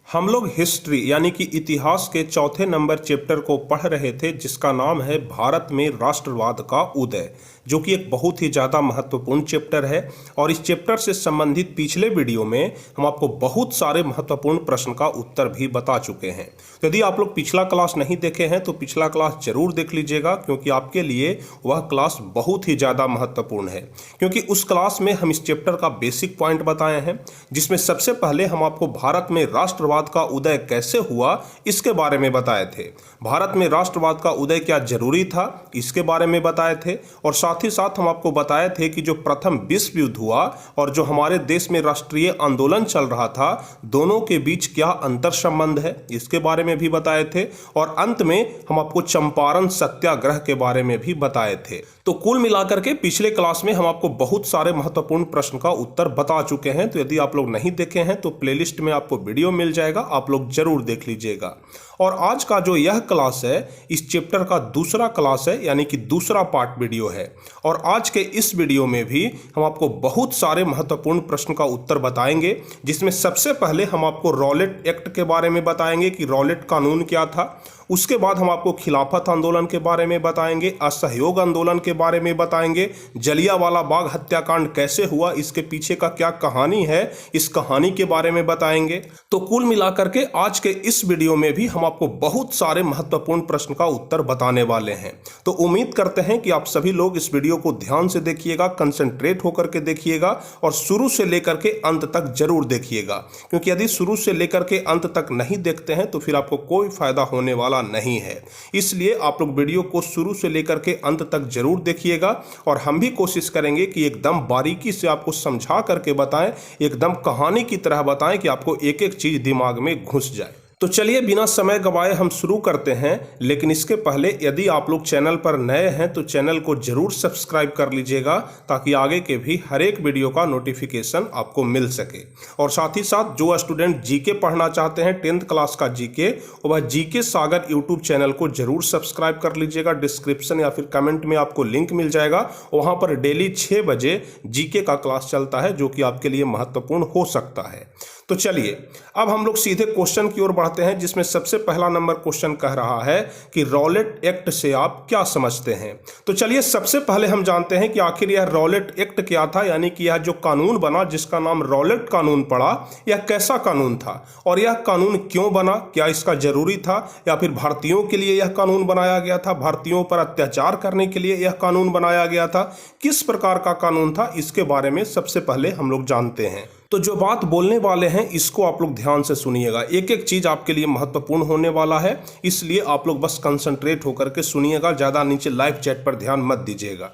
हम लोग हिस्ट्री यानी कि इतिहास के चौथे नंबर चैप्टर को पढ़ रहे थे, जिसका नाम है भारत में राष्ट्रवाद का उदय, जो कि एक बहुत ही ज़्यादा महत्वपूर्ण चैप्टर है। और इस चैप्टर से संबंधित पिछले वीडियो में हम आपको बहुत सारे महत्वपूर्ण प्रश्न का उत्तर भी बता चुके हैं। तो यदि आप लोग पिछला क्लास नहीं देखे हैं तो पिछला क्लास जरूर देख लीजिएगा, क्योंकि आपके लिए वह क्लास बहुत ही ज़्यादा महत्वपूर्ण है। क्योंकि उस क्लास में हम इस चैप्टर का बेसिक पॉइंट बताए हैं, जिसमें सबसे पहले हम आपको भारत में राष्ट्रवाद का उदय कैसे हुआ इसके बारे में बताए थे। भारत में राष्ट्रवाद का उदय क्या जरूरी था इसके बारे में बताए थे। और साथ ही साथ हम आपको बताए थे कि जो प्रथम विश्व युद्ध हुआ और जो हमारे देश में राष्ट्रीय आंदोलन चल रहा था, दोनों के बीच क्या अंतर संबंध है इसके बारे में भी बताए थे। और अंत में हम आपको चंपारण सत्याग्रह के बारे में भी बताए थे। तो कुल मिलाकर के पिछले क्लास में हम आपको बहुत सारे महत्वपूर्ण प्रश्न का उत्तर बता चुके हैं। तो यदि आप लोग नहीं देखे हैं तो प्लेलिस्ट में आपको वीडियो मिल जाएगा, आप लोग जरूर देख लीजिएगा। और आज का जो यह क्लास है इस चैप्टर का दूसरा क्लास है, यानी कि दूसरा पार्ट वीडियो है। और आज के इस वीडियो में भी हम आपको बहुत सारे महत्वपूर्ण प्रश्न का उत्तर बताएंगे, जिसमें सबसे पहले हम आपको रॉलेट एक्ट के बारे में बताएंगे कि रॉलेट कानून क्या था। उसके बाद हम आपको खिलाफत आंदोलन के बारे में बताएंगे, असहयोग आंदोलन के बारे में बताएंगे, जलियांवाला बाग हत्याकांड कैसे हुआ, इसके पीछे का क्या कहानी है, इस कहानी के बारे में बताएंगे। तो कुल मिलाकर के आज के इस वीडियो में भी हम आपको बहुत सारे महत्वपूर्ण प्रश्न का उत्तर बताने वाले हैं। तो उम्मीद करते हैं कि आप सभी लोग इस वीडियो को ध्यान से देखिएगा, कंसंट्रेट होकर के देखिएगा और शुरू से लेकर के अंत तक जरूर देखिएगा। क्योंकि यदि शुरू से लेकर के अंत तक नहीं देखते हैं तो फिर आपको कोई फायदा होने वाला नहीं है। इसलिए आप लोग वीडियो को शुरू से लेकर के अंत तक जरूर देखिएगा और हम भी कोशिश करेंगे कि एकदम बारीकी से आपको समझा करके बताएं, एकदम कहानी की तरह बताएं कि आपको एक एक चीज दिमाग में घुस जाए। तो चलिए बिना समय गवाए हम शुरू करते हैं। लेकिन इसके पहले यदि आप लोग चैनल पर नए हैं तो चैनल को जरूर सब्सक्राइब कर लीजिएगा, ताकि आगे के भी हर एक वीडियो का नोटिफिकेशन आपको मिल सके। और साथ ही साथ जो स्टूडेंट जीके पढ़ना चाहते हैं 10th क्लास का जीके, वह जीके सागर यूट्यूब चैनल को जरूर सब्सक्राइब कर लीजिएगा। डिस्क्रिप्शन या फिर कमेंट में आपको लिंक मिल जाएगा, वहाँ पर डेली 6 बजे जीके का क्लास चलता है, जो कि आपके लिए महत्वपूर्ण हो सकता है। तो चलिए अब हम लोग सीधे क्वेश्चन की ओर बढ़ते हैं, जिसमें सबसे पहला नंबर क्वेश्चन कह रहा है कि रॉलेट एक्ट से आप क्या समझते हैं। तो चलिए सबसे पहले हम जानते हैं कि आखिर यह रॉलेट एक्ट क्या था, यानी कि यह जो कानून बना जिसका नाम रॉलेट कानून पड़ा, यह कैसा कानून था और यह कानून क्यों बना, क्या इसका जरूरी था या फिर भारतीयों के लिए यह कानून बनाया गया था, भारतीयों पर अत्याचार करने के लिए यह कानून बनाया गया था, किस प्रकार का कानून था, इसके बारे में सबसे पहले हम लोग जानते हैं। तो जो बात बोलने वाले हैं इसको आप लोग ध्यान से सुनिएगा, एक एक चीज आपके लिए महत्वपूर्ण होने वाला है, इसलिए आप लोग बस कंसंट्रेट होकर के सुनिएगा, ज्यादा नीचे लाइव चैट पर ध्यान मत दीजिएगा।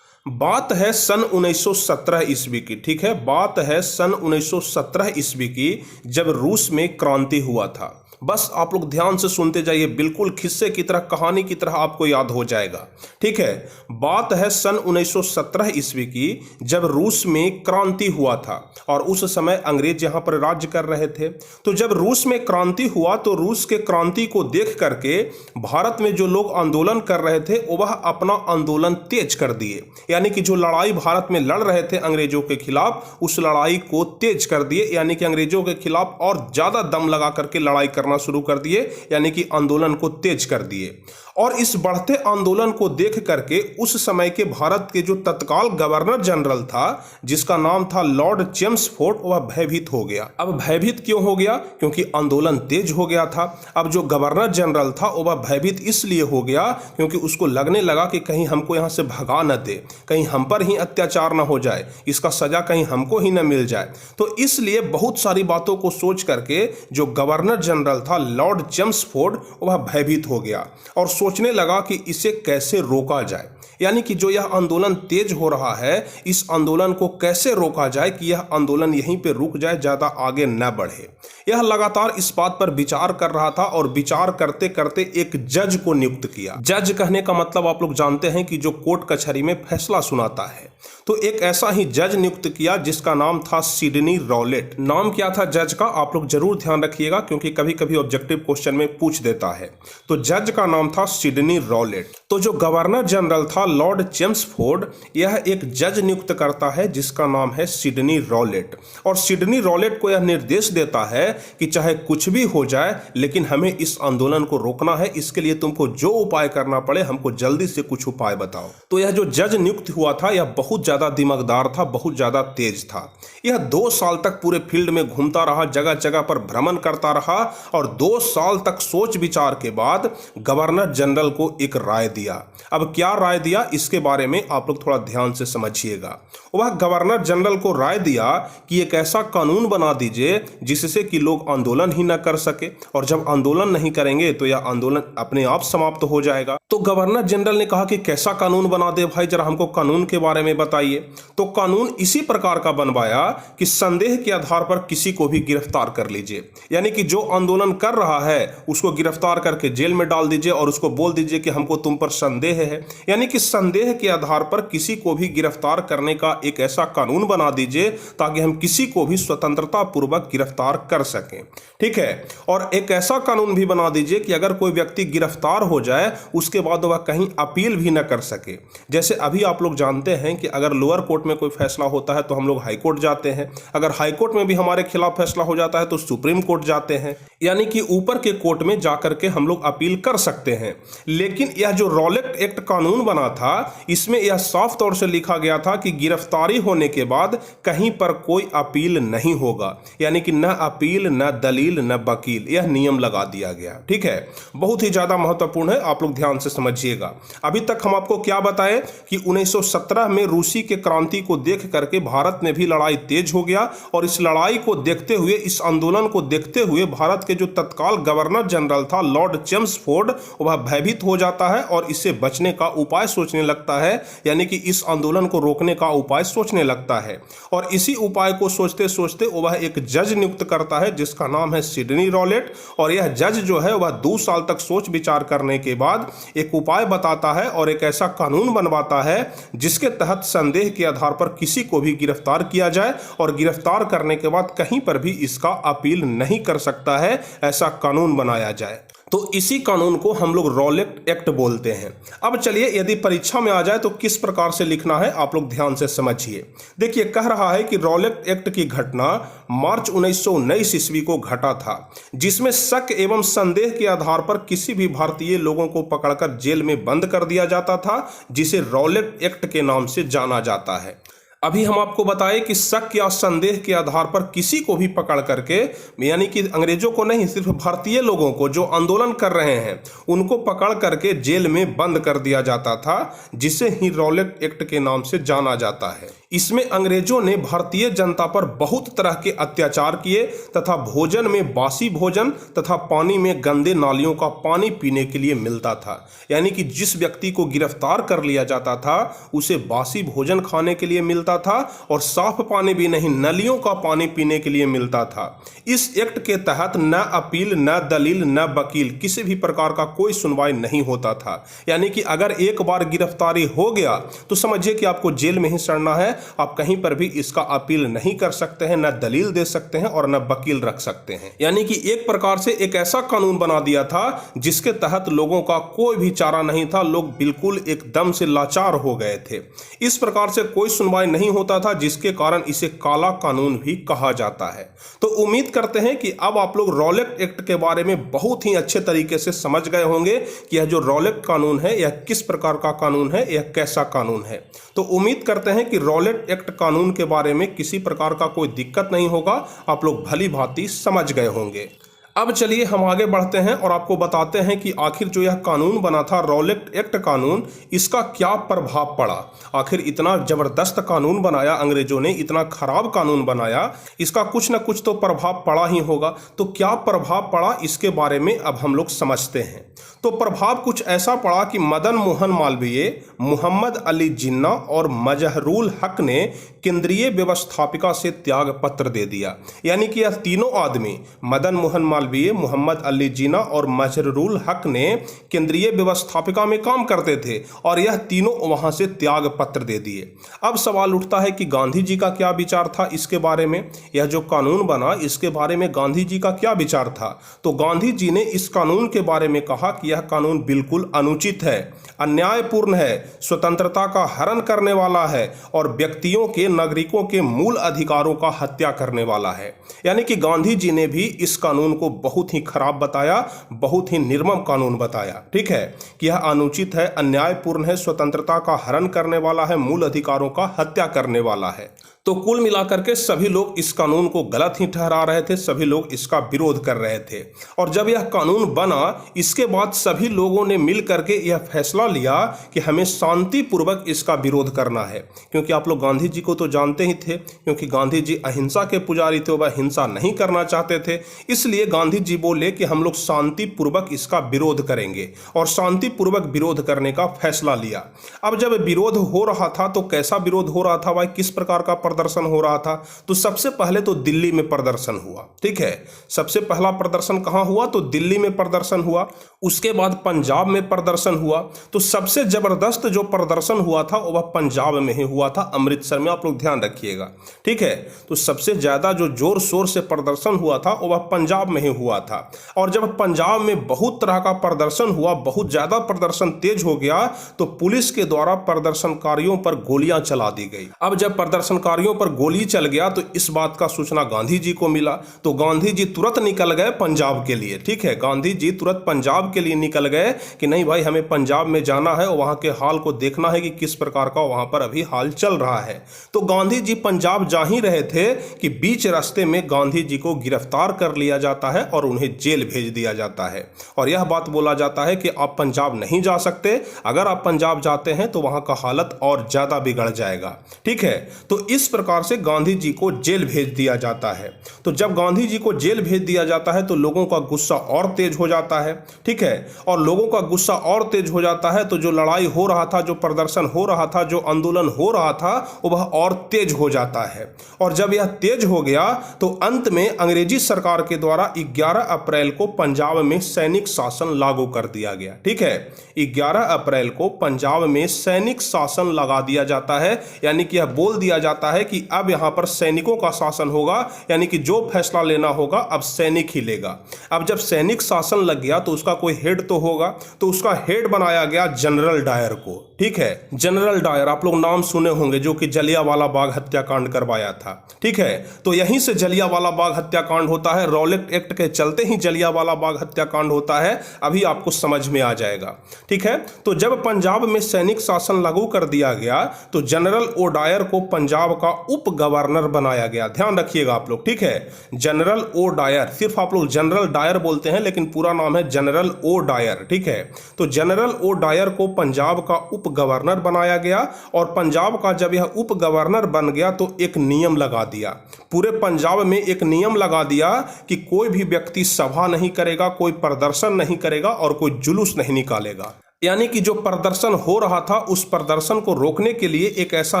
बात है सन 1917 ईस्वी की, ठीक है, बात है सन 1917 ईस्वी की, जब रूस में क्रांति हुआ था। बस आप लोग ध्यान से सुनते जाइए, बिल्कुल किस्से की तरह, कहानी की तरह आपको याद हो जाएगा, ठीक है। बात है सन 1917 ईस्वी की, जब रूस में क्रांति हुआ था और उस समय अंग्रेज यहां पर राज्य कर रहे थे। तो जब रूस में क्रांति हुआ तो रूस के क्रांति को देख करके भारत में जो लोग आंदोलन कर रहे थे वह अपना आंदोलन तेज कर दिए, यानी कि जो लड़ाई भारत में लड़ रहे थे अंग्रेजों के खिलाफ, उस लड़ाई को तेज कर दिए, यानी कि अंग्रेजों के खिलाफ और ज्यादा दम लगा करके लड़ाई करना शुरू कर दिए, यानी कि आंदोलन को तेज कर दिए। और इस बढ़ते आंदोलन को देख करके उस समय के भारत के जो तत्काल गवर्नर जनरल था, जिसका नाम था लॉर्ड चेम्सफोर्ड, वह भयभीत हो गया। अब भयभीत क्यों हो गया? क्योंकि आंदोलन तेज हो गया था। अब जो गवर्नर जनरल था वह भयभीत इसलिए हो गया क्योंकि उसको लगने लगा कि कहीं हमको यहाँ से भगा न दे, कहीं हम पर ही अत्याचार न हो जाए, इसका सजा कहीं हमको ही न मिल जाए। तो इसलिए बहुत सारी बातों को सोच करके जो गवर्नर जनरल था लॉर्ड चेम्सफोर्ड, वह भयभीत हो गया और सोचने लगा कि इसे कैसे रोका जाए, यानी कि जो यह आंदोलन तेज हो रहा है, इस आंदोलन को कैसे रोका जाए कि यह आंदोलन यहीं पे रुक जाए, ज्यादा आगे न बढ़े। यह लगातार इस बात पर विचार कर रहा था और विचार करते करते एक जज को नियुक्त किया। जज कहने का मतलब आप लोग जानते हैं कि जो कोर्ट कचहरी में फैसला सुनाता है। तो एक ऐसा ही जज नियुक्त किया जिसका नाम था सिडनी रॉलेट। नाम क्या था जज का, आप लोग जरूर ध्यान रखिएगा क्योंकि कभी कभी ऑब्जेक्टिव क्वेश्चन में पूछ देता है। तो जज का नाम था सिडनी रॉलेट। तो जो गवर्नर जनरल था लॉर्ड चेम्सफोर्ड, यह एक जज नियुक्त करता है जिसका नाम है सिडनी रॉलेट। और सिडनी रॉलेट को यह निर्देश देता है कि चाहे कुछ भी हो जाए लेकिन हमें इस आंदोलन को रोकना है, इसके लिए तुमको जो उपाय करना पड़े हमको जल्दी से कुछ उपाय बताओ। तो यह जो जज नियुक्त हुआ था यह बहुत ज्यादा दिमागदार था, बहुत ज्यादा तेज था। यह 2 साल तक पूरे फील्ड में घूमता रहा, जगह जगह पर भ्रमण करता रहा और 2 साल तक सोच विचार के बाद गवर्नर जनरल को एक राय दिया। अब क्या राय दिया इसके बारे में आप लोग थोड़ा ध्यान से समझिएगा। वह गवर्नर जनरल को राय दिया कि एक ऐसा कानून बना दीजिए जिससे कि लोग आंदोलन ही न कर सके, और जब आंदोलन नहीं करेंगे तो यह आंदोलन अपने आप समाप्त हो जाएगा। तो गवर्नर जनरल ने कहा कि कैसा कानून बना दे भाई, जरा हमको कानून के बारे में बताइए। तो कानून इसी प्रकार का बनवाया कि संदेह के आधार पर किसी को भी गिरफ्तार कर लीजिए, यानी कि जो आंदोलन कर रहा है उसको गिरफ्तार करके जेल में डाल दीजिए और उसको बोल दीजिए कि हमको तुम पर संदेह है। यानी कि संदेह के आधार पर किसी को भी गिरफ्तार करने का एक ऐसा कानून बना दीजिए ताकि हम किसी को भी स्वतंत्रता पूर्वक गिरफ्तार कर सकें, ठीक है। और एक ऐसा कानून भी बना दीजिए कि अगर कोई व्यक्ति गिरफ्तार हो जाए उसके बाद वह कहीं अपील भी न कर सके। जैसे अभी आप लोग जानते हैं कि अगर लोअर कोर्ट में कोई फैसला होता है तो हम लोग हाई कोर्ट जाते हैं, अगर हाई कोर्ट में भी हमारे खिलाफ फैसला हो जाता है तो सुप्रीम कोर्ट जाते हैं, यानी कि ऊपर के कोर्ट में जाकर के हम लोग अपील कर सकते हैं। लेकिन यह जो रॉलेट एक्ट कानून बना था इसमें यह साफ तौर से लिखा गया था कि गिरफ्तारी होने के बाद कहीं पर कोई अपील नहीं होगा, यानी कि न अपील न दलील न वकील, यह नियम लगा दिया गया, ठीक है। बहुत ही ज्यादा महत्वपूर्ण है, आप लोग ध्यान से समझिएगा। अभी तक हम आपको क्या बताएं कि 1917 में रूसी के क्रांति को देख करके भारत में भी लड़ाई तेज हो गया, और इस लड़ाई को देखते हुए, इस आंदोलन को देखते हुए भारत के जो तत्काल गवर्नर जनरल था लॉर्ड चेम्सफोर्ड, वह भयभीत हो जाता है और इससे बचने का उपाय सोचने लगता है, यानी कि इस आंदोलन को रोकने का उपाय सोचने लगता है। और इसी उपाय को सोचते सोचते वह एक जज नियुक्त करता है जिसका नाम है सिडनी रॉलेट। और यह जज जो है वह 2 साल तक सोच विचार करने के बाद एक उपाय बताता है और एक ऐसा कानून बनवाता है जिसके तहत संदेह के आधार पर किसी को भी गिरफ्तार किया जाए और गिरफ्तार करने के बाद कहीं पर भी इसका अपील नहीं कर सकता है, ऐसा कानून बनाया जाए। तो इसी कानून को हम लोग रॉलेट एक्ट बोलते हैं। अब चलिए, यदि परीक्षा में आ जाए तो किस प्रकार से लिखना है आप लोग ध्यान से समझिए। देखिए, कह रहा है कि रॉलेट एक्ट की घटना मार्च 1919 ईस्वी को घटा था, जिसमें शक एवं संदेह के आधार पर किसी भी भारतीय लोगों को पकड़कर जेल में बंद कर दिया जाता था, जिसे रॉलेट एक्ट के नाम से जाना जाता है। अभी हम आपको बताएं कि शक या संदेह के आधार पर किसी को भी पकड़ करके, यानी कि अंग्रेजों को नहीं, सिर्फ भारतीय लोगों को जो आंदोलन कर रहे हैं उनको पकड़ करके जेल में बंद कर दिया जाता था, जिसे ही रॉलेट एक्ट के नाम से जाना जाता है। इसमें अंग्रेजों ने भारतीय जनता पर बहुत तरह के अत्याचार किए तथा भोजन में बासी भोजन तथा पानी में गंदे नालियों का पानी पीने के लिए मिलता था, यानी कि जिस व्यक्ति को गिरफ्तार कर लिया जाता था उसे बासी भोजन खाने के लिए मिलता था और साफ पानी भी नहीं, नलियों का पानी पीने के लिए मिलता था। इस एक्ट के तहत न अपील न दलील न वकील, किसी भी प्रकार का कोई सुनवाई नहीं होता था, यानी कि अगर एक बार गिरफ्तारी हो गया तो समझिए कि आपको जेल में ही सड़ना है। आप कहीं पर भी इसका अपील नहीं कर सकते हैं, न दलील दे सकते हैं और न वकील रख सकते हैं। यानी कि एक प्रकार से एक ऐसा कानून बना दिया था जिसके तहत लोगों का कोई भी चारा नहीं था, लोग बिल्कुल एकदम से लाचार हो गए थे। इस प्रकार से कोई सुनवाई नहीं होता था, जिसके कारण इसे काला कानून भी कहा जाता है। तो उम्मीद करते हैं कि अब आप लोग रॉलेट एक्ट के बारे में बहुत ही अच्छे तरीके से समझ गए होंगे कि यह जो रॉलेट कानून है यह किस प्रकार का कानून है, यह कैसा कानून है। तो उम्मीद करते हैं कि रॉलेट एक्ट कानून के बारे में किसी प्रकार का कोई दिक्कत नहीं होगा, आप लोग भली भांति समझ गए होंगे। अब चलिए हम आगे बढ़ते हैं और आपको बताते हैं कि आखिर जो यह कानून बना था रॉलेट एक्ट कानून, इसका क्या प्रभाव पड़ा। आखिर इतना जबरदस्त कानून बनाया अंग्रेजों ने, इतना खराब कानून बनाया, इसका कुछ न कुछ तो प्रभाव पड़ा ही होगा। तो क्या प्रभाव पड़ा इसके बारे में अब हम लोग समझते हैं। तो प्रभाव कुछ ऐसा पड़ा कि मदन मोहन मालवीय, मोहम्मद अली जिन्ना और मजहरूल हक ने केंद्रीय व्यवस्थापिका से त्याग पत्र दे दिया। यानी कि यह तीनों आदमी मदन मोहन मालवीय, मोहम्मद अली जिन्ना और मजहरूल हक ने केंद्रीय व्यवस्थापिका में काम करते थे और यह तीनों वहां से त्याग पत्र दे दिए। अब सवाल उठता है कि गांधी जी का क्या विचार था इसके बारे में, यह जो कानून बना इसके बारे में गांधी जी का क्या विचार था। तो गांधी जी ने इस कानून के बारे में कहा कि यह कानून बिल्कुल अनुचित है, अन्यायपूर्ण है, स्वतंत्रता का हनन करने वाला है और व्यक्तियों के, नागरिकों के मूल अधिकारों का हत्या करने वाला है। यानी कि गांधी जी ने भी इस कानून को बहुत ही खराब बताया, बहुत ही निर्मम कानून बताया। ठीक है कि यह अनुचित है, अन्यायपूर्ण है, स्वतंत्रता का हनन करने वाला है, मूल अधिकारों का हत्या करने वाला है। तो कुल मिलाकर के सभी लोग इस कानून को गलत ही ठहरा रहे थे, सभी लोग इसका विरोध कर रहे थे। और जब यह कानून बना इसके बाद सभी लोगों ने मिल करके यह फैसला लिया कि हमें शांतिपूर्वक इसका विरोध करना है। क्योंकि आप लोग गांधी जी को तो जानते ही थे, क्योंकि गांधी जी अहिंसा के पुजारी थे, वह हिंसा नहीं करना चाहते थे। इसलिए गांधी जी बोले कि हम लोग शांतिपूर्वक इसका विरोध करेंगे और शांतिपूर्वक विरोध करने का फैसला लिया। अब जब विरोध हो रहा था तो कैसा विरोध हो रहा था भाई, किस प्रकार का प्रदर्शन हो रहा था। तो सबसे पहले तो दिल्ली में प्रदर्शन हुआ। ठीक है, सबसे पहला प्रदर्शन कहां हुआ, तो दिल्ली में प्रदर्शन हुआ। उसके बाद पंजाब में प्रदर्शन हुआ। तो सबसे जबरदस्त जो प्रदर्शन हुआ था वह पंजाब में ही हुआ था, अमृतसर में। आप लोग ध्यान रखिएगा। ठीक है, तो सबसे ज्यादा जो जोर शोर से प्रदर्शन हुआ था वह पंजाब में ही हुआ था। और जब पंजाब में बहुत तरह का प्रदर्शन हुआ, बहुत ज्यादा प्रदर्शन तेज हो गया, तो पुलिस के द्वारा प्रदर्शनकारियों पर गोलियां चला दी गई। अब जब प्रदर्शनकारियों पर गोली चल गया तो इस बात का सूचना गांधी जी को मिला। तो गांधी जी तुरंत निकल गए पंजाब के लिए। ठीक है, गांधी जी तुरंत पंजाब के लिए निकल गए कि नहीं भाई, हमें पंजाब में जाना है और वहां के हाल को देखना है कि किस प्रकार का वहां पर अभी हाल चल रहा है। तो गांधी जी पंजाब जा ही रहे थे कि बीच रास्ते में गांधी जी को गिरफ्तार कर लिया जाता है और उन्हें जेल भेज दिया जाता है। और यह बात बोला जाता है कि आप पंजाब नहीं जा सकते, अगर आप पंजाब जाते हैं तो वहां का हालत और ज्यादा बिगड़ जाएगा। ठीक है, तो इस प्रकार से गांधी जी को जेल भेज दिया जाता है। तो जब गांधी जी को जेल भेज दिया जाता है तो लोगों का गुस्सा और तेज हो जाता है। ठीक है, और लोगों का गुस्सा और तेज हो जाता है तो जो लड़ाई हो रहा था, जो प्रदर्शन हो रहा था, जो आंदोलन हो रहा था, वह और तेज हो जाता है। और जब यह तेज हो गया तो अंत में अंग्रेजी सरकार के द्वारा 11 अप्रैल को पंजाब में सैनिक शासन लागू कर दिया गया। ठीक है, 11 अप्रैल को पंजाब में सैनिक शासन लगा दिया जाता है। यानी कि यह बोल दिया जाता है कि अब यहां पर सैनिकों का शासन होगा, यानी कि जो फैसला लेना होगा अब सैनिक ही लेगा। अब जब सैनिक शासन लग गया तो उसका कोई हेड तो होगा, तो उसका हेड बनाया गया जनरल डायर को। ठीक है, जनरल डायर आप लोग नाम सुने होंगे, जो कि जलियांवाला बाग हत्याकांड करवाया था। ठीक है, तो यहीं से जलियांवाला बाग हत्याकांड होता है, रॉलेट एक्ट के चलते ही जलियांवाला बाग हत्याकांड होता है। अभी आपको समझ में आ जाएगा। ठीक है, तो जब पंजाब में सैनिक शासन लागू कर दिया गया तो जनरल ओ डायर को पंजाब का उप गवर्नर बनाया गया। ध्यान रखिएगा आप लोग। ठीक है, जनरल ओ डायर, सिर्फ आप लोग जनरल डायर बोलते हैं लेकिन पूरा नाम है जनरल ओ डायर। ठीक है, तो जनरल ओ डायर को पंजाब का उप गवर्नर बनाया गया। और पंजाब का जब यह उप गवर्नर बन गया तो एक नियम लगा दिया, पूरे पंजाब में एक नियम लगा दिया कि कोई भी व्यक्ति सभा नहीं करेगा, कोई प्रदर्शन नहीं करेगा और कोई जुलूस नहीं निकालेगा। यानी कि जो प्रदर्शन हो रहा था उस प्रदर्शन को रोकने के लिए एक ऐसा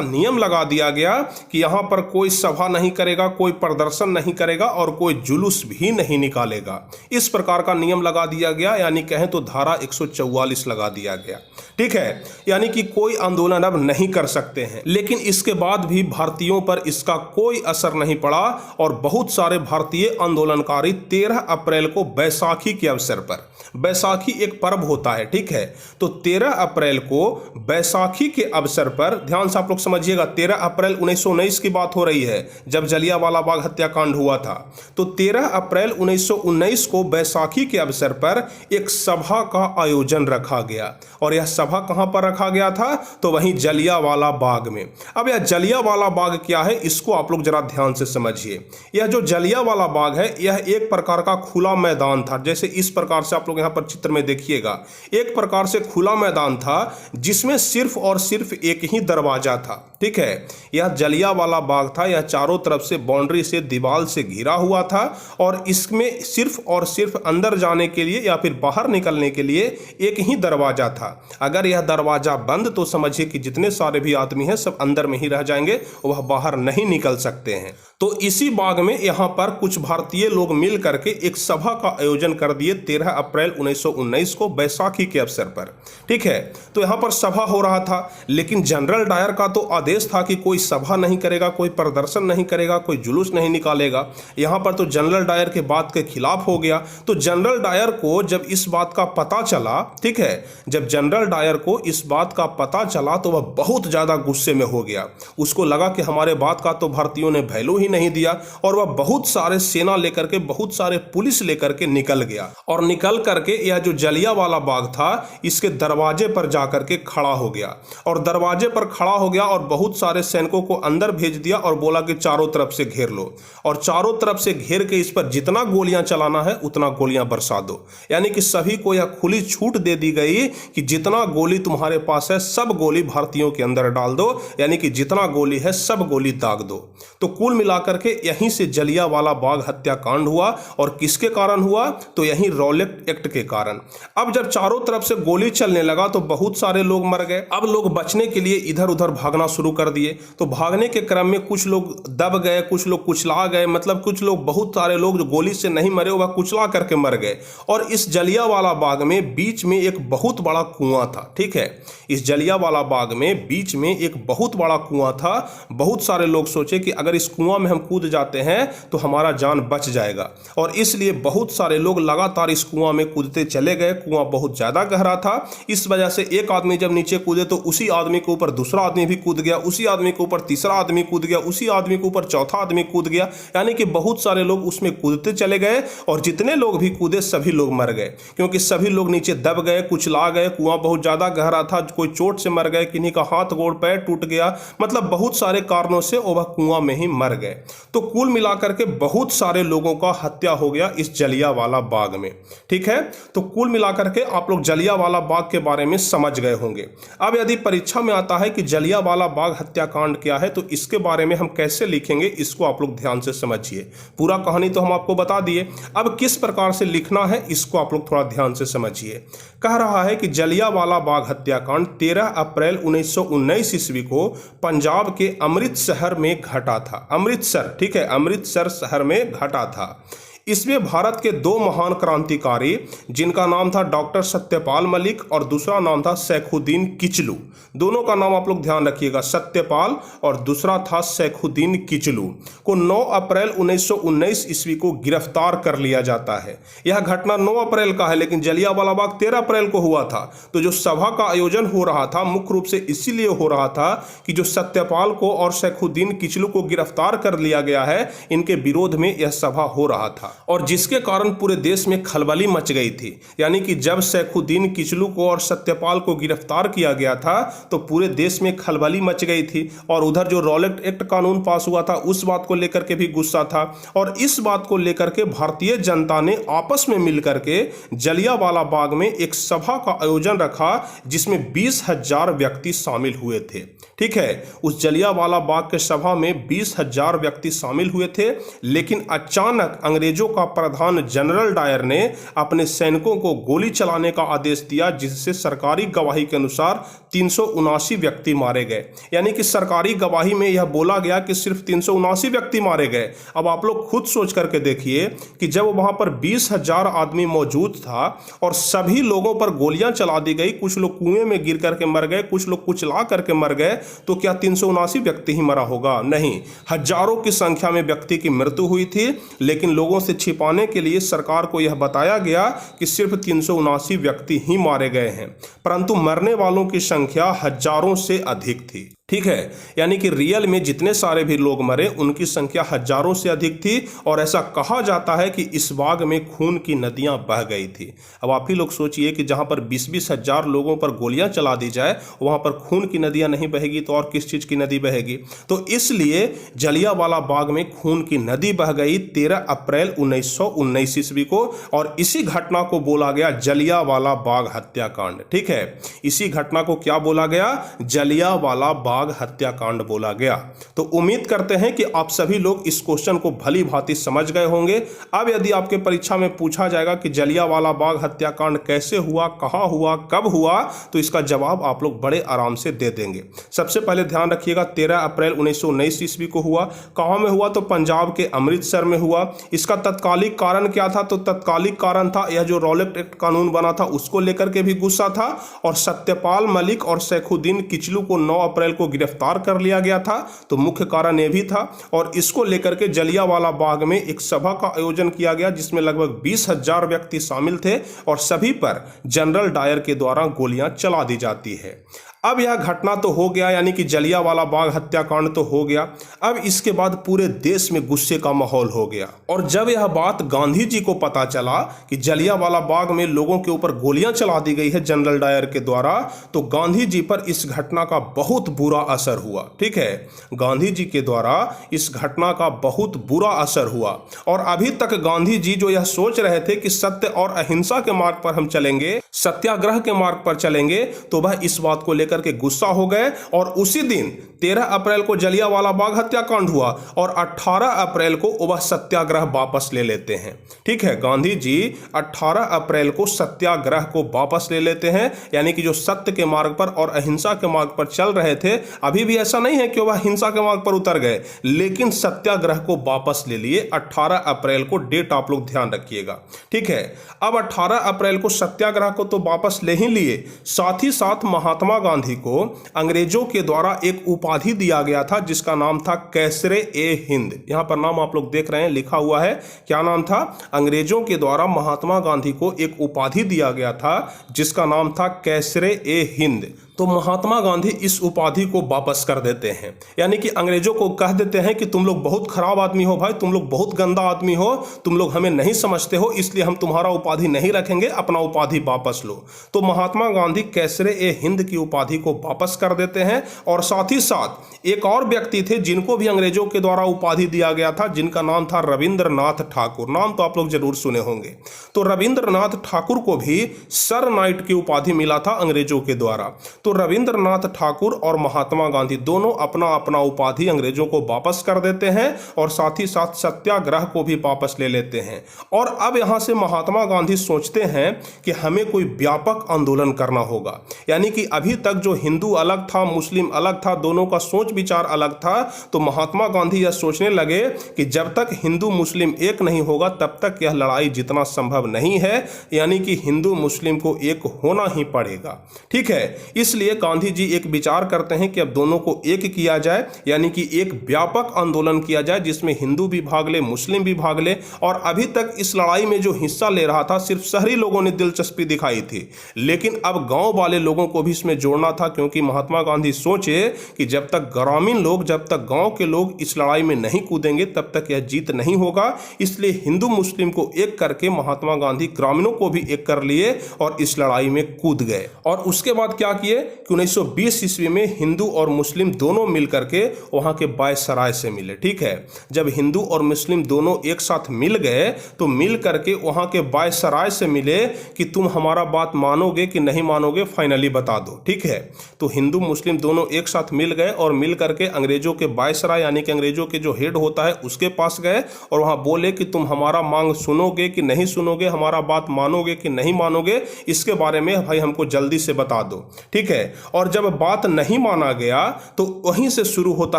नियम लगा दिया गया कि यहां पर कोई सभा नहीं करेगा, कोई प्रदर्शन नहीं करेगा और कोई जुलूस भी नहीं निकालेगा। इस प्रकार का नियम लगा दिया गया, यानी कहें तो धारा 144 लगा दिया गया। ठीक है, यानी कि कोई आंदोलन अब नहीं कर सकते हैं। लेकिन इसके बाद भी भारतीयों पर इसका कोई असर नहीं पड़ा और बहुत सारे भारतीय आंदोलनकारी 13 अप्रैल को बैसाखी के अवसर पर, बैसाखी एक पर्व होता है। ठीक है, तो 13 अप्रैल को बैसाखी के अवसर पर, ध्यान से आप लोग समझिएगा, 13 अप्रैल 1919 की बात हो रही है जब जलियांवाला बाग हत्याकांड हुआ था। तो 13 अप्रैल 1919 को बैसाखी के अवसर पर एक सभा का आयोजन रखा गया। और यह सभा कहां पर रखा गया था, तो वहीं जलियांवाला बाग में। अब यह जलियांवाला बाग क्या है, इसको आप लोग जरा ध्यान से समझिए। यह जो जलियांवाला बाग है यह एक प्रकार का खुला मैदान था। जैसे इस प्रकार से आप लोग यहां पर चित्र में देखिएगा, एक प्रकार से खुला मैदान था जिसमें सिर्फ और सिर्फ एक ही दरवाजा था। ठीक है, यह जलियांवाला बाग था। यह चारों तरफ से बाउंड्री से, दीवार से घिरा हुआ था और इसमें सिर्फ और सिर्फ अंदर जाने के लिए या फिर बाहर निकलने के लिए एक ही दरवाजा था। अगर यह दरवाजा बंद तो समझिए कि जितने सारे भी आदमी हैं सब अंदर में ही रह जाएंगे, वह बाहर नहीं निकल सकते हैं। तो इसी बाग में यहाँ पर कुछ भारतीय लोग मिल करके एक सभा का आयोजन कर दिए 13 अप्रैल 1919 को बैसाखी के अवसर पर। ठीक है, तो यहाँ पर सभा हो रहा था, लेकिन जनरल डायर का तो आदेश था कि कोई सभा नहीं करेगा, कोई प्रदर्शन नहीं करेगा, कोई जुलूस नहीं निकालेगा। यहाँ पर तो जनरल डायर के बात के खिलाफ हो गया। तो जनरल डायर को जब इस बात का पता चला, ठीक है, जब जनरल डायर को इस बात का पता चला तो वह बहुत ज़्यादा गुस्से में हो गया। उसको लगा कि हमारे बात का तो भारतीयों ने वैल्यू ही नहीं दिया और वह बहुत सारे सेना लेकर के, बहुत सारे पुलिस लेकर के निकल गया और निकल करके यह जो जलियांवाला बाग था इसके दरवाजे पर जाकर के खड़ा हो गया और दरवाजे पर खड़ा हो गया और बहुत सारे सैनिकों को अंदर भेज दिया और बोला कि चारों तरफ से घेर लो और चारों तरफ से घेर के इस पर जितना गोलियां चलाना है उतना गोलियां बरसा दो। यानी कि सभी को यह खुली छूट दे दी गई कि जितना गोली तुम्हारे पास है सब गोली भारतीयों के अंदर डाल दो, यानी कि जितना गोली है सब गोली दाग दो। तो कुल मिलाकर के यहीं से जलियांवाला बाग हत्याकांड हुआ और किसके कारण हुआ? तो यहीं रॉलेट एक्ट के कारण। अब जब चारों तरफ से गोली चलने लगा तो बहुत सारे लोग मर गए। अब लोग बचने के लिए इधर उधर भागना शुरू कर दिए। तो भागने के क्रम में कुछ लोग दब गए, कुछ लोग कुचला गए, मतलब कुछ लोग, बहुत सारे लोग जो गोली से नहीं मरे वह कुचला करके मर गए। और इस जलियांवाला बाग में बीच में एक बहुत बड़ा कुआं था। ठीक है, इस जलियांवाला बाग में बीच में एक बहुत बड़ा कुआं था। बहुत सारे लोग सोचे कि अगर इस कुआं में हम कूद जाते हैं तो हमारा जान बच जाएगा और इसलिए बहुत सारे लोग लगातार इस कुआं में कूदते चले गए। कुआं बहुत ज्यादा गहरा था, इस वजह से एक आदमी जब नीचे कूदे तो उसी आदमी के ऊपर दूसरा आदमी भी कूद गया, उसी आदमी के ऊपर तीसरा आदमी कूद गया, उसी आदमी के ऊपर चौथा आदमी कूद गया। यानी कि बहुत सारे लोग उसमें कूदते चले गए और जितने लोग भी कूदे सभी लोग मर गए, क्योंकि सभी लोग नीचे दब गए, कुचला गए। कुआं बहुत ज्यादा गहरा था, कोई चोट से मर गए, किन्हीं का हाथ गोड़ पैर टूट गया, मतलब बहुत सारे कारणों से वह कुआं में ही मर गए। तो कुल मिलाकर के बहुत सारे लोगों का हत्या हो गया इस जलियांवाला बाग में। ठीक है, तो कुल मिलाकर के आप लोग जलियांवाला बाग के बारे में समझ गए होंगे। अब यदि परीक्षा में आता है कि जलियांवाला बाग हत्याकांड क्या है तो इसके बारे में हम कैसे लिखेंगे, इसको आप लोग ध्यान से समझिए। पूरा कहानी तो हम आपको बता दिए, अब किस प्रकार से लिखना है इसको आप लोग थोड़ा ध्यान से समझिए। कह रहा है कि जलियांवाला बाग हत्याकांड 13 अप्रैल 1919 ईस्वी को पंजाब के अमृतसर में घटा था। अमृतसर, ठीक है, अमृतसर शहर में घटा था। इसमें भारत के दो महान क्रांतिकारी, जिनका नाम था डॉक्टर सत्यपाल मलिक और दूसरा नाम था सैफुद्दीन किचलू, दोनों का नाम आप लोग ध्यान रखिएगा, सत्यपाल और दूसरा था सैफुद्दीन किचलू, को 9 अप्रैल 1919 ईस्वी को गिरफ्तार कर लिया जाता है। यह घटना 9 अप्रैल का है, लेकिन जलियांवाला बाग 13 अप्रैल को हुआ था। तो जो सभा का आयोजन हो रहा था मुख्य रूप से इसीलिए हो रहा था कि जो सत्यपाल को और सैफुद्दीन किचलू को गिरफ्तार कर लिया गया है, इनके विरोध में यह सभा हो रहा था और जिसके कारण पूरे देश में खलबली मच गई थी। यानी कि जब सैफुद्दीन किचलू को और सत्यपाल को गिरफ्तार किया गया था तो पूरे देश में खलबली मच गई थी और उधर जो रॉलेट एक्ट कानून पास हुआ था उस बात को लेकर के भी गुस्सा था और इस बात को लेकर के भारतीय जनता ने आपस में मिलकर के जलियांवाला बाग में एक सभा का आयोजन रखा जिसमें 20,000 व्यक्ति शामिल हुए थे। ठीक है, उस जलियांवाला बाग के सभा में 20,000 व्यक्ति शामिल हुए थे, लेकिन अचानक अंग्रेजों का प्रधान जनरल डायर ने अपने सैनिकों को गोली चलाने का आदेश दिया, जिससे सरकारी गवाही के अनुसार 379 व्यक्ति मारे गए। यानी कि सरकारी गवाही में यह बोला गया कि सिर्फ 379 व्यक्ति मारे गए। अब आप लोग खुद सोच करके देखिए कि जब वहां पर 20,000 आदमी मौजूद था और सभी लोगों पर गोलियां चला दी गई, कुछ लोग कुएं में गिर करके मर गए, कुछ लोग कुचला करके मर गए, तो क्या 379 व्यक्ति ही मरा होगा? नहीं, हजारों की संख्या में व्यक्ति की मृत्यु हुई थी, लेकिन लोगों से छिपाने के लिए सरकार को यह बताया गया कि सिर्फ 379 व्यक्ति ही मारे गए हैं, परंतु मरने वालों की संख्या हजारों से अधिक थी। ठीक है, यानी कि रियल में जितने सारे भी लोग मरे उनकी संख्या हजारों से अधिक थी और ऐसा कहा जाता है कि इस बाग में खून की नदियां बह गई थी। अब आप ही लोग सोचिए कि जहां पर 20-20 हजार लोगों पर गोलियां चला दी जाए वहां पर खून की नदियां नहीं बहेगी तो और किस चीज की नदी बहेगी। तो इसलिए जलियांवाला बाग में खून की नदी बह गई 13 अप्रैल 1919 ईस्वी को, और इसी घटना को बोला गया जलियांवाला बाग हत्याकांड। ठीक है, इसी घटना को क्या बोला गया? जलियांवाला बाग हत्याकांड बोला गया। तो उम्मीद करते हैं कि आप सभी लोग इस क्वेश्चन को भली भांति समझ गए होंगे। अब यदि आपके परीक्षा में पूछा जाएगा कि जलियांवाला बाग हत्याकांड कैसे हुआ, कहां हुआ, कब हुआ, तो इसका जवाब आप लोग बड़े आराम से दे देंगे। सबसे पहले ध्यान रखिएगा 13 अप्रैल 1919 ईस्वी को हुआ। कहां में हुआ? तो पंजाब के अमृतसर में हुआ। इसका तत्कालिक कारण क्या था? तो तत्कालिक कारण था यह जो रॉलेट एक्ट कानून बना था उसको लेकर के भी गुस्सा था, और सत्यपाल मलिक और सैफुद्दीन किचलू को 9 अप्रैल को गिरफ्तार कर लिया गया था। तो मुख्य कारण यह भी था, और इसको लेकर के जलियांवाला बाग में एक सभा का आयोजन किया गया जिसमें लगभग 20,000 व्यक्ति शामिल थे और सभी पर जनरल डायर के द्वारा गोलियां चला दी जाती है। अब यह घटना तो हो गया, यानी कि जलियांवाला बाग हत्याकांड तो हो गया। अब इसके बाद पूरे देश में गुस्से का माहौल हो गया, और जब यह बात गांधी जी को पता चला कि जलियांवाला बाग में लोगों के ऊपर गोलियां चला दी गई है जनरल डायर के द्वारा, तो गांधी जी पर इस घटना का बहुत बुरा असर हुआ। ठीक है, गांधी जी के द्वारा इस घटना का बहुत बुरा असर हुआ, और अभी तक गांधी जी जो यह सोच रहे थे कि सत्य और अहिंसा के मार्ग पर हम चलेंगे, सत्याग्रह के मार्ग पर चलेंगे, तो वह इस बात को लेकर के गुस्सा हो गए, और उसी दिन 13 अप्रैल को जलियांवाला बाग हत्याकांड हुआ और 18 अप्रैल को वह सत्याग्रह वापस ले लेते हैं। ठीक है, गांधी जी 18 अप्रैल को सत्याग्रह को वापस ले लेते हैं, यानी कि जो सत्य के मार्ग पर और अहिंसा के मार्ग पर चल रहे थे, अभी भी ऐसा नहीं है कि वह हिंसा के मार्ग पर उतर गए, लेकिन सत्याग्रह को वापस ले लिए। 18 अप्रैल को डेट आप लोग ध्यान रखिएगा। ठीक है, अब 18 अप्रैल को सत्याग्रह को तो वापस ले ही लिए, साथ ही साथ महात्मा गांधी को अंग्रेजों के द्वारा एक उपाधि दिया गया था जिसका नाम था कैसरे ए हिंद। यहां पर नाम आप लोग देख रहे हैं लिखा हुआ है, क्या नाम था? अंग्रेजों के द्वारा महात्मा गांधी को एक उपाधि दिया गया था जिसका नाम था कैसरे ए हिंद। तो महात्मा गांधी इस उपाधि को वापस कर देते हैं, यानी कि अंग्रेजों को कह देते हैं कि तुम लोग बहुत खराब आदमी हो भाई, तुम लोग बहुत गंदा आदमी हो, तुम लोग हमें नहीं समझते हो, इसलिए हम तुम्हारा उपाधि नहीं रखेंगे, अपना उपाधि वापस लो। तो महात्मा गांधी कैसरे ए हिंद की उपाधि को वापस कर देते हैं, और साथ ही साथ एक और व्यक्ति थे जिनको भी अंग्रेजों के द्वारा उपाधि दिया गया था, जिनका नाम था रविंद्रनाथ ठाकुर। नाम तो आप लोग जरूर सुने होंगे। तो रविंद्रनाथ ठाकुर को भी सर नाइट की उपाधि मिला था अंग्रेजों के द्वारा। तो रविंद्रनाथ ठाकुर और महात्मा गांधी दोनों अपना अपना उपाधि अंग्रेजों को वापस कर देते हैं, और साथ ही साथ सत्याग्रह को भी वापस ले लेते हैं। और अब यहां से महात्मा गांधी सोचते हैं कि हमें कोई व्यापक आंदोलन करना होगा, यानी कि अभी तक जो हिंदू अलग था, मुस्लिम अलग था, दोनों का सोच विचार अलग था। तो महात्मा गांधी यह सोचने लगे कि जब तक हिंदू मुस्लिम एक नहीं होगा तब तक यह लड़ाई जीतना संभव नहीं है, यानी कि हिंदू मुस्लिम को एक होना ही पड़ेगा। ठीक है, इसलिए गांधी जी एक विचार करते हैं कि अब दोनों को एक किया जाए, यानी कि एक व्यापक आंदोलन किया जाए जिसमें हिंदू भी भाग ले, मुस्लिम भी भाग ले। और अभी तक इस लड़ाई में जो हिस्सा ले रहा था सिर्फ शहरी लोगों ने दिलचस्पी दिखाई थी, लेकिन अब गांव वाले लोगों को भी इसमें जोड़ना था, क्योंकि महात्मा गांधी सोचे कि जब तक ग्रामीण लोग, जब तक गांव के लोग इस लड़ाई में नहीं कूदेंगे तब तक यह जीत नहीं होगा। इसलिए हिंदू मुस्लिम को एक करके महात्मा गांधी ग्रामीणों को भी एक कर लिए और इस लड़ाई में कूद गए। और उसके बाद क्या किए कि 1920 ईस्वी में हिंदू और मुस्लिम दोनों मिलकर के वहां के बायसराय से मिले। ठीक है, जब हिंदू और मुस्लिम दोनों एक साथ मिल गए तो मिल करके वहां के बायसराय से मिले कि तुम हमारा बात मानोगे कि नहीं मानोगे, फाइनली बता दो। ठीक है, तो हिंदू मुस्लिम दोनों एक साथ मिल गए और मिल करके अंग्रेजों के बायसराय यानी कि अंग्रेजों के जो हेड होता है उसके पास गए और वहां बोले कि तुम हमारा मांग सुनोगे कि नहीं सुनोगे, हमारा बात मानोगे कि नहीं मानोगे, इसके बारे में भाई हमको जल्दी से बता दो। ठीक है, और जब बात नहीं माना गया तो वहीं से शुरू होता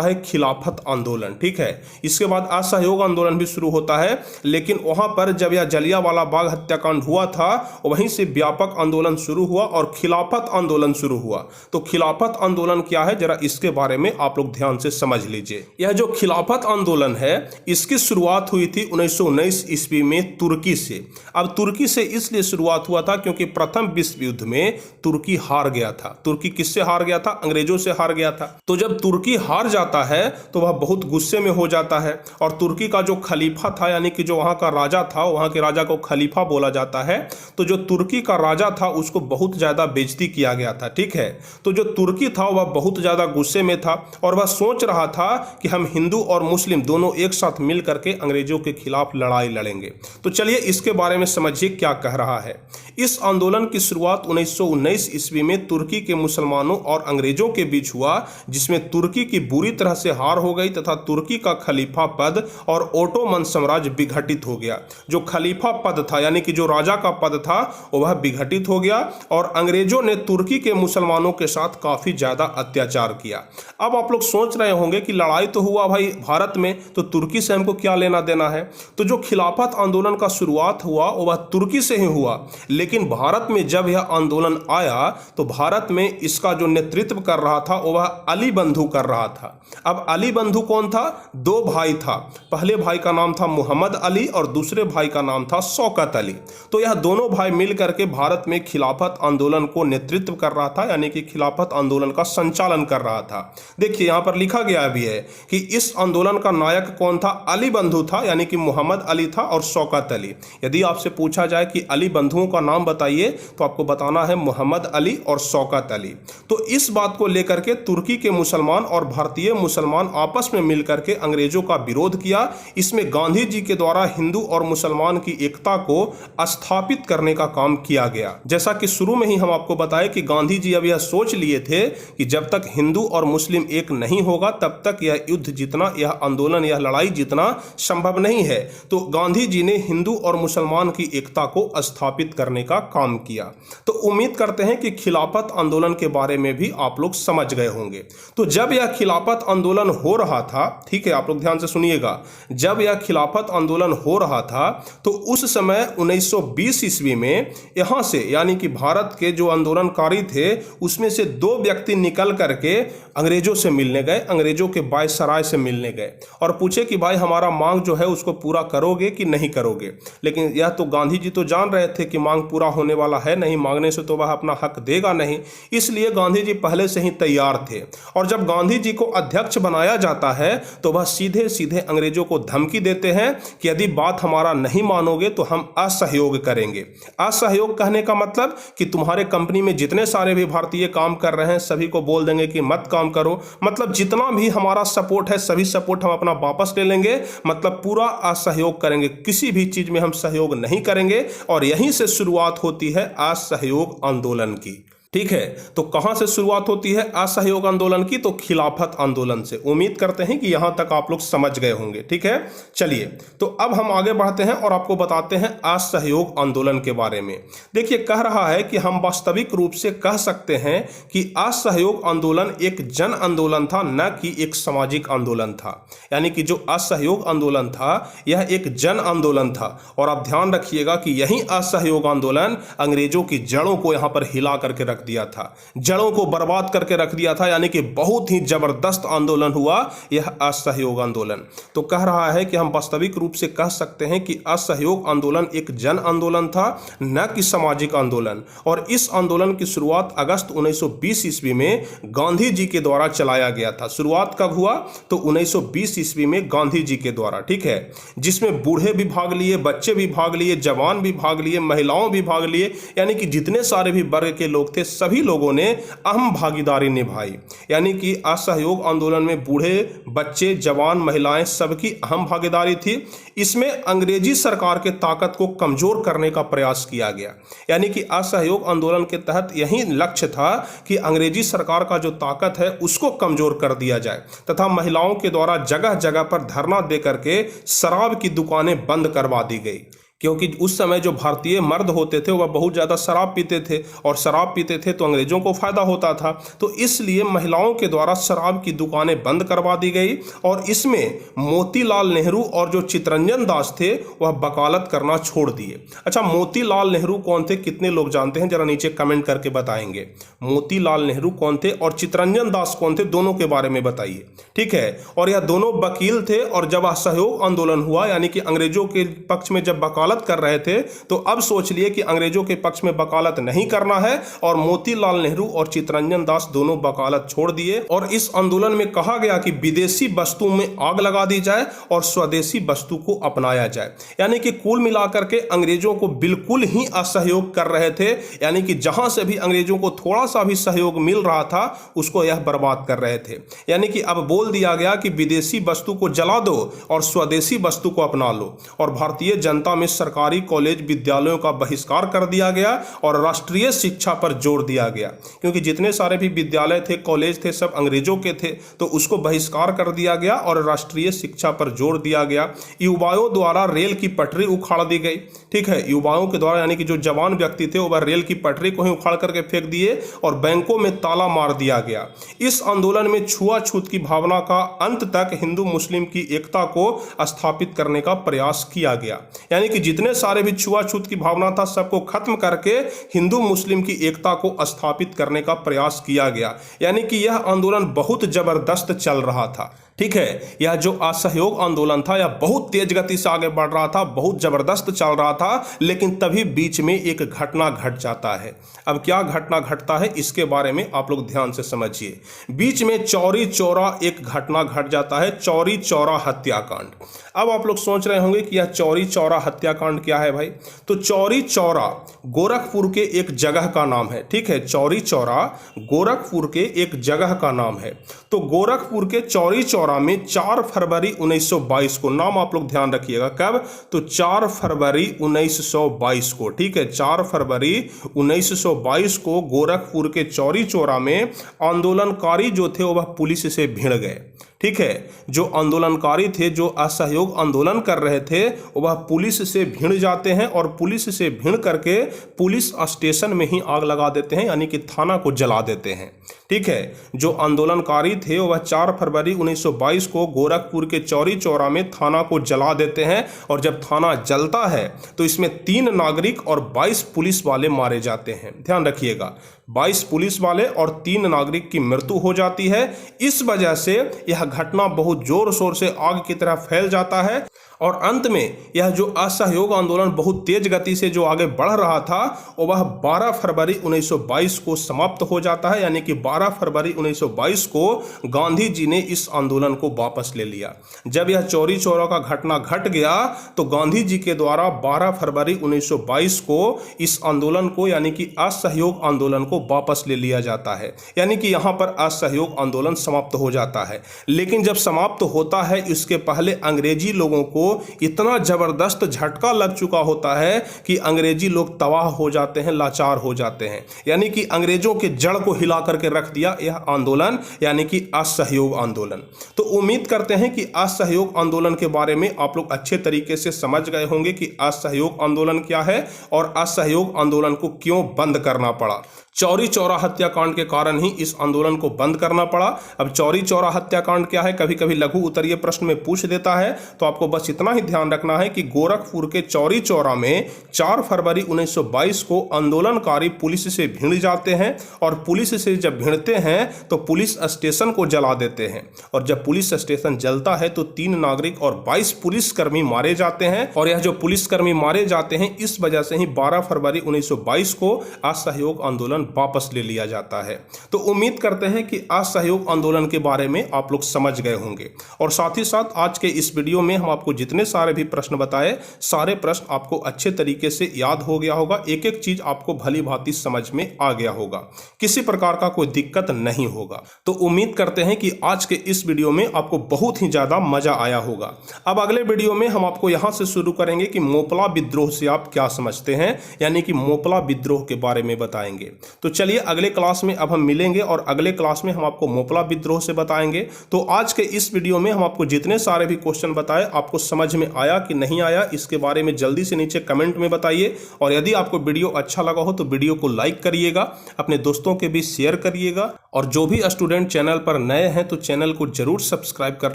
है खिलाफत आंदोलन। ठीक है, इसके बाद असहयोग आंदोलन भी शुरू होता है, लेकिन वहां पर जब यह जलियांवाला बाग हत्याकांड हुआ था वहीं से व्यापक आंदोलन शुरू हुआ और खिलाफत आंदोलन शुरू हुआ। तो खिलाफत आंदोलन क्या है, जरा इसके बारे में आप लोग ध्यान से समझ लीजिए। यह जो खिलाफत आंदोलन है इसकी शुरुआत हुई थी 1919 ईस्वी में तुर्की से। अब तुर्की से इसलिए शुरुआत हुआ था क्योंकि प्रथम विश्व युद्ध में तुर्की हार गया था। तुर्की किससे हार गया था? अंग्रेजों से हार गया था। तो जब तुर्की हार जाता है तो वह बहुत गुस्से में हो जाता है और तुर्की का जो खलीफा था, यानी कि जो वहाँ का राजा था, वहाँ के राजा को खलीफा बोला जाता है, तो जो तुर्की का राजा था उसको बहुत ज़्यादा बेइज्जती किया गया था। ठीक है, तो जो तुर्की था वह बहुत ज़्यादा गुस्से में था और वह सोच रहा था कि हम हिंदू और मुस्लिम दोनों एक साथ मिल करके अंग्रेजों के खिलाफ लड़ाई लड़ेंगे। तो चलिए इसके बारे में समझिए क्या कह रहा है। इस आंदोलन की शुरुआत 1919 ईस्वी में तुर्की के मुसलमानों और अंग्रेजों के बीच हुआ, जिसमें तुर्की की बुरी तरह से हार हो गई तथा तुर्की का खलीफा पद और ओटोमन साम्राज्य विघटित हो गया। जो खलीफा पद था, यानी कि जो राजा का पद था, वह विघटित हो गया और अंग्रेजों ने तुर्की के मुसलमानों के साथ काफी ज्यादा अत्याचार किया। अब आप लोग सोच रहे होंगे कि लड़ाई तो हुआ भाई भारत में, तो तुर्की से हमको क्या लेना देना है? तो जो खिलाफत आंदोलन का शुरुआत हुआ वह तुर्की से ही हुआ, लेकिन भारत में जब यह आंदोलन आया तो भारत में इसका जो नेतृत्व कर रहा था वह अली बंधु कर रहा था। अब अली बंधु कौन था? दो भाई था। पहले भाई का नाम था मोहम्मद अली और दूसरे भाई का नाम था शौकत अली। तो यह दोनों भाई मिल करके भारत में खिलाफत आंदोलन को नेतृत्व कर रहा था, यानी कि खिलाफत आंदोलन का संचालन कर रहा था। देखिए यहाँ पर लिखा गया भी है कि इस आंदोलन का नायक कौन था? अली बंधु था, यानी कि मोहम्मद अली था और शौकत अली। यदि आपसे पूछा जाए कि अली बंधुओं का नाम बताइए तो आपको बताना है मोहम्मद अली और शौकत अली। तो इस बात को लेकर के तुर्की के मुसलमान और भारतीय मुसलमान आपस में मिलकर के अंग्रेजों का विरोध किया। इसमें गांधी जी के द्वारा हिंदू और मुसलमान की एकता को स्थापित करने का काम किया गया। जैसा कि शुरू में ही हम आपको बताएं कि गांधी जी अब यह सोच लिए थे कि जब तक हिंदू और मुस्लिम एक नहीं होगा तब तक यह युद्ध जीतना, यह आंदोलन, यह लड़ाई जीतना संभव नहीं है। तो गांधी जी ने हिंदू और मुसलमान की एकता को स्थापित करने का काम किया। तो उम्मीद करते हैं कि खिलाफत आंदोलन के बारे में भी आप लोग समझ गए होंगे। तो जब यह खिलाफत आंदोलन हो रहा था, ठीक है, आप लोग ध्यान से सुनिएगा, जब यह खिलाफत आंदोलन हो रहा था तो उस समय 1920 ईस्वी में यहां से, यानी कि भारत के जो आंदोलनकारी थे उसमें से दो व्यक्ति निकल करके अंग्रेजों से मिलने गए, अंग्रेजों के वायसराय से मिलने गए और पूछे कि भाई हमारा मांग जो है उसको पूरा करोगे कि नहीं करोगे। लेकिन यह तो गांधी जी तो जान रहे थे कि मांग पूरा होने वाला है नहीं, मांगने से तो वह अपना हक देगा नहीं, इसलिए गांधी जी पहले से ही तैयार थे। और जब गांधी जी को अध्यक्ष बनाया जाता है तो वह सीधे सीधे अंग्रेजों को धमकी देते हैं कि यदि बात हमारा नहीं मानोगे तो हम असहयोग करेंगे। असहयोग कहने का मतलब कि तुम्हारे कंपनी में जितने सारे भी भारतीय काम कर रहे हैं सभी को बोल देंगे कि मत काम करो, मतलब जितना भी हमारा सपोर्ट है सभी सपोर्ट हम अपना वापस ले लेंगे, मतलब पूरा असहयोग करेंगे, किसी भी चीज में हम सहयोग नहीं करेंगे। और यहीं से शुरुआत होती है असहयोग आंदोलन की। ठीक है, तो कहां से शुरुआत होती है असहयोग आंदोलन की? तो खिलाफत आंदोलन से। उम्मीद करते हैं कि यहां तक आप लोग समझ गए होंगे। ठीक है, चलिए तो अब हम आगे बढ़ते हैं और आपको बताते हैं असहयोग आंदोलन के बारे में। देखिए कह रहा है कि हम वास्तविक रूप से कह सकते हैं कि असहयोग आंदोलन एक जन आंदोलन था, न कि एक सामाजिक आंदोलन था। यानी कि जो असहयोग आंदोलन था यह एक जन आंदोलन था। और आप ध्यान रखिएगा कि यही असहयोग आंदोलन अंग्रेजों की जड़ों को यहां पर हिला करके रख दिया था, जड़ों को बर्बाद करके रख दिया था। यानी कि बहुत ही जबरदस्त आंदोलन हुआ यह असहयोग आंदोलन। तो कह रहा है कि हम वास्तविक रूप से कह सकते हैं कि असहयोग आंदोलन एक जन आंदोलन था, न कि सामाजिक आंदोलन। और इस आंदोलन की शुरुआत अगस्त 1920 ईस्वी में गांधी जी के द्वारा चलाया गया था। शुरुआत कब हुआ? तो 1920 ईस्वी में गांधी जी के द्वारा। ठीक है, जिसमें बूढ़े भी भाग लिए, बच्चे भी भाग लिए, जवान भी भाग लिए, महिलाओं भी भाग लिए, यानी कि जितने सारे भी वर्ग के लोग थे सभी लोगों ने अहम भागीदारी निभाई। यानी कि असहयोग आंदोलन में बूढ़े, बच्चे, जवान, महिलाएं सबकी अहम भागीदारी थी। इसमें अंग्रेजी सरकार के ताकत को कमजोर करने का प्रयास किया गया। यानी कि असहयोग आंदोलन के तहत यही लक्ष्य था कि अंग्रेजी सरकार का जो ताकत है उसको कमजोर कर दिया जाए तथा महिलाओं के द्वारा जगह जगह पर धरना दे करके शराब की दुकानें बंद करवा दी गई। क्योंकि उस समय जो भारतीय मर्द होते थे वह बहुत ज़्यादा शराब पीते थे और शराब पीते थे तो अंग्रेजों को फायदा होता था। तो इसलिए महिलाओं के द्वारा शराब की दुकानें बंद करवा दी गई और इसमें मोतीलाल नेहरू और जो चितरंजन दास थे वह वकालत करना छोड़ दिए। अच्छा, मोतीलाल नेहरू कौन थे? कितने लोग जानते हैं? जरा नीचे कमेंट करके बताएंगे। मोतीलाल नेहरू कौन थे और चितरंजन दास कौन थे? दोनों के बारे में बताइए। ठीक है, और यह दोनों वकील थे। और जब असहयोग आंदोलन हुआ, यानी कि अंग्रेजों के पक्ष में जब वकालत वकालत कर रहे थे, तो अब सोच लिए कि अंग्रेजों के पक्ष में वकालत नहीं करना है और मोतीलाल नेहरू और चित्तरंजन दास दोनों वकालत छोड़ दिए। और इस आंदोलन में कहा गया कि विदेशी वस्तु में आग लगा दी जाए और स्वदेशी वस्तु को अपनाया जाए। यानी कि कुल मिलाकर के अंग्रेजों को बिल्कुल ही असहयोग कर रहे थे, यानी कि जहां से भी अंग्रेजों को थोड़ा सा भी सहयोग मिल रहा था उसको यह बर्बाद कर रहे थे। यानी कि अब बोल दिया गया कि विदेशी वस्तु को जला दो और स्वदेशी वस्तु को अपना लो। और भारतीय जनता में सरकारी कॉलेज विद्यालयों का बहिष्कार कर दिया गया और राष्ट्रीय शिक्षा पर जोर दिया गया, क्योंकि जितने सारे भी विद्यालय थे, कॉलेज थे, सब अंग्रेजों के थे, तो उसको बहिष्कार कर दिया गया और राष्ट्रीय शिक्षा पर जोर दिया गया। युवाओं द्वारा रेल की पटरी उखाड़ दी गई। ठीक है, युवाओं के द्वारा, यानी कि जो जवान व्यक्ति थे वो रेल की पटरी को ही उखाड़ करके फेंक दिए और बैंकों में ताला मार दिया गया। इस आंदोलन में छुआछूत की भावना का अंत तक हिंदू मुस्लिम की एकता को स्थापित करने का प्रयास किया गया। यानी कि जितने सारे भी छुआछूत की भावना था सबको खत्म करके हिंदू मुस्लिम की एकता को स्थापित करने का प्रयास किया गया। यानी कि यह आंदोलन बहुत जबरदस्त चल रहा था। ठीक है, यह जो असहयोग आंदोलन था यह बहुत तेज गति से आगे बढ़ रहा था, बहुत जबरदस्त चल रहा था, लेकिन तभी बीच में एक घटना घट जाता है। अब क्या घटना घटता है इसके बारे में आप लोग ध्यान से समझिए। बीच में चौरी चौरा एक घटना घट जाता है, चौरी चौरा हत्याकांड। अब आप लोग सोच रहे होंगे कि यह चौरी चौरा हत्याकांड क्या है भाई। तो चौरी चौरा गोरखपुर के एक जगह का नाम है। ठीक है, चौरी चौरा गोरखपुर के एक जगह का नाम है। तो गोरखपुर के चौरी चौरा में 4 फरवरी 1922 को, नाम आप लोग ध्यान रखिएगा, कब, तो 4 फरवरी 1922 को। ठीक है, 4 फरवरी 1922 को गोरखपुर के चौरी चौरा में आंदोलनकारी जो थे वह पुलिस से भिड़ गए। ठीक है, जो आंदोलनकारी थे, जो असहयोग आंदोलन कर रहे थे, वह पुलिस से भिड़ जाते हैं और पुलिस से भिड़ करके पुलिस स्टेशन में ही आग लगा देते हैं, यानी कि थाना को जला देते हैं। ठीक है, जो आंदोलनकारी थे वह 4 फरवरी 1922 को गोरखपुर के चौरी चौरा में थाना को जला देते हैं। और जब थाना जलता है तो इसमें 3 नागरिक और 22 पुलिस वाले मारे जाते हैं। ध्यान रखिएगा, 22 पुलिस वाले और 3 नागरिक की मृत्यु हो जाती है। इस वजह से यह घटना बहुत जोर शोर से आग की तरह फैल जाता है और अंत में यह जो असहयोग आंदोलन बहुत तेज गति से जो आगे बढ़ रहा था वह 12 फरवरी 1922 को समाप्त हो जाता है। यानी कि 12 फरवरी 1922 को गांधी जी ने इस आंदोलन को वापस ले लिया। जब यह चौरी चौरा का घटना घट गया तो गांधी जी के द्वारा 12 फरवरी 1922 को इस आंदोलन को, यानी कि असहयोग आंदोलन को वापस ले लिया जाता है। यानी कि यहाँ पर असहयोग आंदोलन समाप्त हो जाता है। लेकिन जब समाप्त होता है इसके पहले अंग्रेजी लोगों को इतना जबरदस्त झटका लग चुका होता है कि अंग्रेजी लोग तबाह हो जाते हैं, लाचार हो जाते हैं। यानी कि अंग्रेजों के जड़ को हिला करके रख दिया यह आंदोलन, यानी कि असहयोग आंदोलन। तो उम्मीद करते हैं कि असहयोग आंदोलन के बारे में आप लोग अच्छे तरीके से समझ गए होंगे कि असहयोग आंदोलन क्या है और असहयोग आंदोलन को क्यों बंद करना पड़ा। चौरी चौरा हत्याकांड के कारण ही इस आंदोलन को बंद करना पड़ा। अब चौरी चौरा हत्याकांड क्या है, कभी कभी लघु उत्तरीय प्रश्न में पूछ देता है, तो आपको बस इतना ही ध्यान रखना है कि गोरखपुर के चौरी चौरा में 4 फरवरी 1922 को आंदोलनकारी पुलिस से भिड़ जाते हैं और पुलिस से जब भिड़ते हैं तो पुलिस स्टेशन को जला देते हैं। और जब पुलिस स्टेशन जलता है तो 3 नागरिक और 22 पुलिसकर्मी मारे जाते हैं। और यह जो पुलिसकर्मी मारे जाते हैं इस वजह से ही 12 फरवरी 1922 को असहयोग आंदोलन वापस ले लिया जाता है। तो उम्मीद करते हैं कि असहयोग आंदोलन के बारे में आप लोग समझ गए होंगे। और साथ ही साथ आज के इस वीडियो में हम आपको जितने सारे भी प्रश्न बताए, सारे प्रश्न आपको अच्छे तरीके से याद हो गया होगा, एक एक चीज आपको भली भांति समझ में आ गया होगा, किसी प्रकार का कोई दिक्कत नहीं होगा। तो उम्मीद करते हैं कि आज के इस वीडियो में आपको बहुत ही ज्यादा मजा आया होगा। अब अगले वीडियो में हम आपको यहां से शुरू करेंगे कि मोपला विद्रोह से आप क्या समझते हैं, यानी कि मोपला विद्रोह के बारे में बताएंगे। तो चलिए अगले क्लास में अब हम मिलेंगे और अगले क्लास में हम आपको मोपला विद्रोह से बताएंगे। तो आज के इस वीडियो में हम आपको जितने सारे भी क्वेश्चन बताए, आपको समझ में आया कि नहीं आया, इसके बारे में जल्दी से नीचे कमेंट में बताइए। और यदि आपको वीडियो अच्छा लगा हो तो वीडियो को लाइक करिएगा, अपने दोस्तों के बीच शेयर करिएगा। और जो भी स्टूडेंट चैनल पर नए हैं तो चैनल को जरूर सब्सक्राइब कर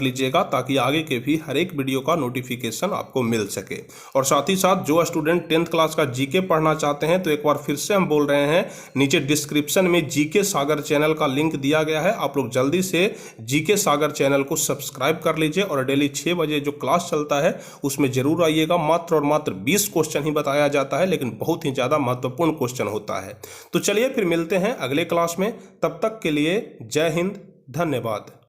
लीजिएगा, ताकि आगे के भी हर एक वीडियो का नोटिफिकेशन आपको मिल सके। और साथ ही साथ जो स्टूडेंट 10th क्लास का जीके पढ़ना चाहते हैं तो एक बार फिर से हम बोल रहे हैं, नीचे नीचे डिस्क्रिप्शन में जीके सागर चैनल का लिंक दिया गया है, आप लोग जल्दी से जीके सागर चैनल को सब्सक्राइब कर लीजिए और डेली 6 बजे जो क्लास चलता है उसमें जरूर आइएगा। मात्र और मात्र 20 क्वेश्चन ही बताया जाता है, लेकिन बहुत ही ज़्यादा महत्वपूर्ण क्वेश्चन होता है। तो चलिए फिर मिलते हैं अगले क्लास में, तब तक के लिए जय हिंद, धन्यवाद।